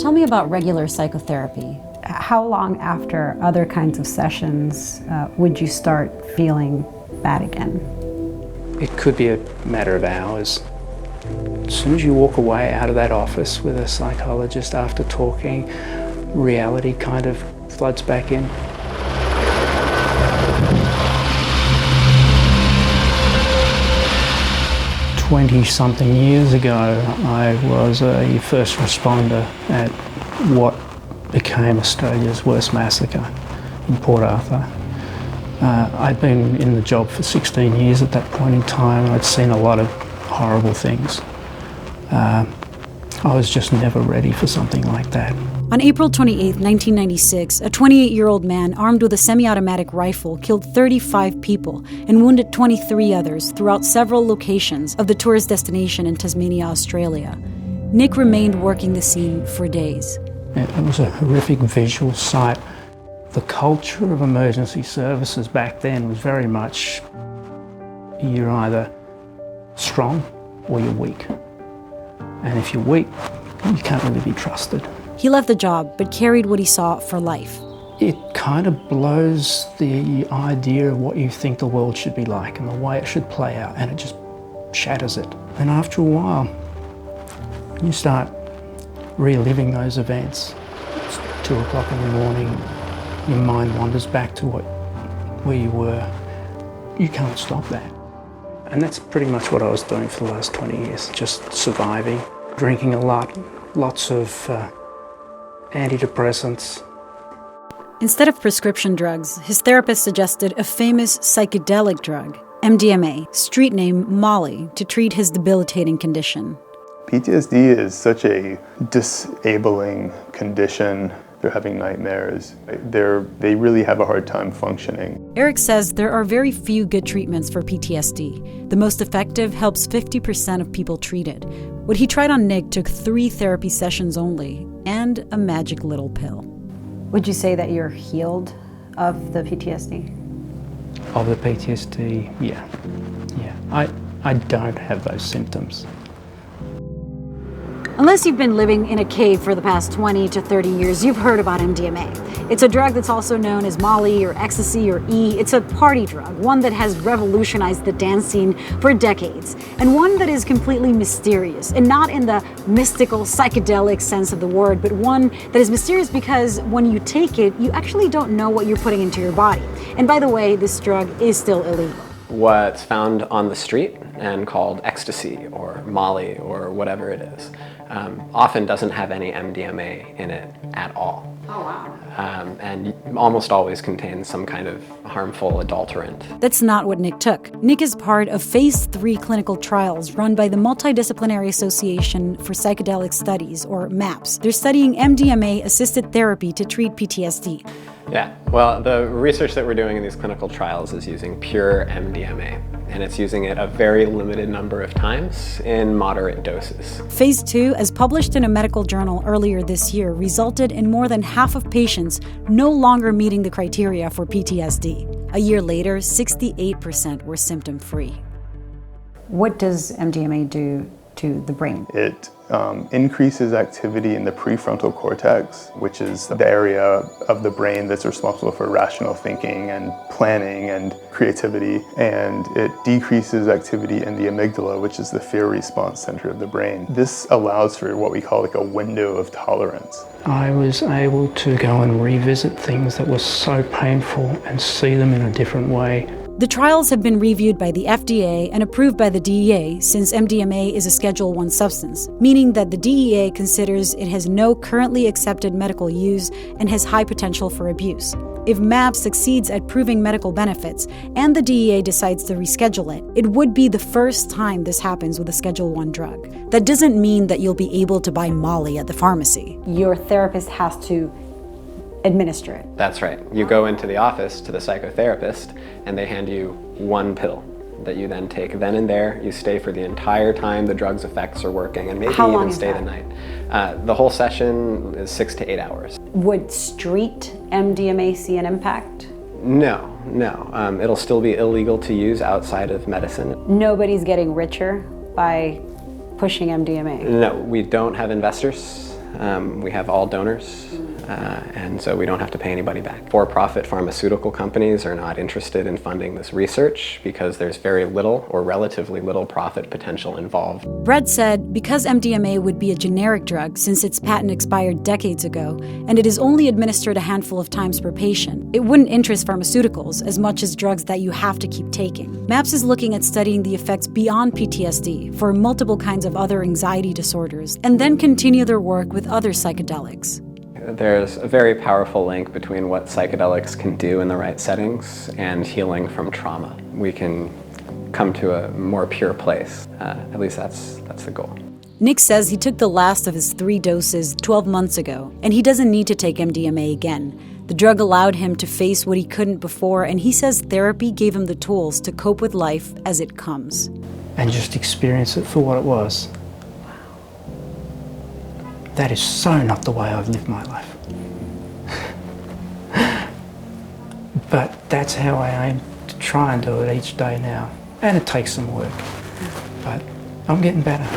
Tell me about regular psychotherapy. How long after other kinds of sessions would you start feeling bad again? It could be a matter of hours. As soon as you walk away out of that office with a psychologist after talking, reality kind of floods back in. "20-something years ago, I was a first responder at what became Australia's worst massacre in Port Arthur. I'd been in the job for 16 years at that point in time. I'd seen a lot of horrible things. I was just never ready for something like that." On April 28, 1996, a 28-year-old man armed with a semi-automatic rifle killed 35 people and wounded 23 others throughout several locations of the tourist destination in Tasmania, Australia. Nick remained working the scene for days. It was a horrific visual sight. The culture of emergency services back then was very much, you're either strong or you're weak. And if you're weak, you can't really be trusted. He left the job, but carried what he saw for life. It kind of blows the idea of what you think the world should be like and the way it should play out, and it just shatters it. And after a while, you start reliving those events. It's 2 o'clock in the morning, your mind wanders back to where you were. You can't stop that. And that's pretty much what I was doing for the last 20 years, just surviving, drinking a lot, lots of antidepressants. Instead of prescription drugs, his therapist suggested a famous psychedelic drug, MDMA, street name Molly, to treat his debilitating condition. PTSD is such a disabling condition. They're having nightmares. They really have a hard time functioning. Eric says there are very few good treatments for PTSD. The most effective helps 50% of people treated. What he tried on Nick took 3 therapy sessions only and a magic little pill. Would you say that you're healed of the PTSD? Of the PTSD, yeah. I don't have those symptoms. Unless you've been living in a cave for the past 20 to 30 years, you've heard about MDMA. It's a drug that's also known as Molly or ecstasy or E. It's a party drug, one that has revolutionized the dance scene for decades, and one that is completely mysterious, and not in the mystical, psychedelic sense of the word, but one that is mysterious because when you take it, you actually don't know what you're putting into your body. And by the way, this drug is still illegal. What's found on the street and called ecstasy or Molly or whatever it is often doesn't have any MDMA in it at all. Oh, wow. And almost always contains some kind of harmful adulterant. That's not what Nick took. Nick is part of phase 3 clinical trials run by the Multidisciplinary Association for Psychedelic Studies, or MAPS. They're studying MDMA-assisted therapy to treat PTSD. Yeah, well, the research that we're doing in these clinical trials is using pure MDMA, and it's using it a very limited number of times in moderate doses. Phase 2, as published in a medical journal earlier this year, resulted in more than half of patients no longer meeting the criteria for PTSD. A year later, 68% were symptom-free. What does MDMA do to the brain? It increases activity in the prefrontal cortex, which is the area of the brain that's responsible for rational thinking and planning and creativity. And it decreases activity in the amygdala, which is the fear response center of the brain. This allows for what we call like a window of tolerance. I was able to go and revisit things that were so painful and see them in a different way. The trials have been reviewed by the FDA and approved by the DEA since MDMA is a Schedule I substance, meaning that the DEA considers it has no currently accepted medical use and has high potential for abuse. If MAPS succeeds at proving medical benefits and the DEA decides to reschedule it, it would be the first time this happens with a Schedule I drug. That doesn't mean that you'll be able to buy Molly at the pharmacy. Your therapist has to administer it. That's right. You go into the office to the psychotherapist and they hand you one pill that you then take then and there. You stay for the entire time the drug's effects are working, and maybe even stay the night. The whole session is 6 to 8 hours. Would street MDMA see an impact? No. It'll still be illegal to use outside of medicine. Nobody's getting richer by pushing MDMA? No, we don't have investors We have all donors, and so we don't have to pay anybody back. For-profit pharmaceutical companies are not interested in funding this research because there's very little or relatively little profit potential involved. Brett said because MDMA would be a generic drug since its patent expired decades ago, and it is only administered a handful of times per patient, it wouldn't interest pharmaceuticals as much as drugs that you have to keep taking. MAPS is looking at studying the effects beyond PTSD for multiple kinds of other anxiety disorders, and then continue their work with other psychedelics. There's a very powerful link between what psychedelics can do in the right settings and healing from trauma. We can come to a more pure place. At least that's the goal. Nick says he took the last of his 3 doses 12 months ago, and he doesn't need to take MDMA again. The drug allowed him to face what he couldn't before, and he says therapy gave him the tools to cope with life as it comes. And just experience it for what it was. That is so not the way I've lived my life. But that's how I aim to try and do it each day now. And it takes some work, but I'm getting better.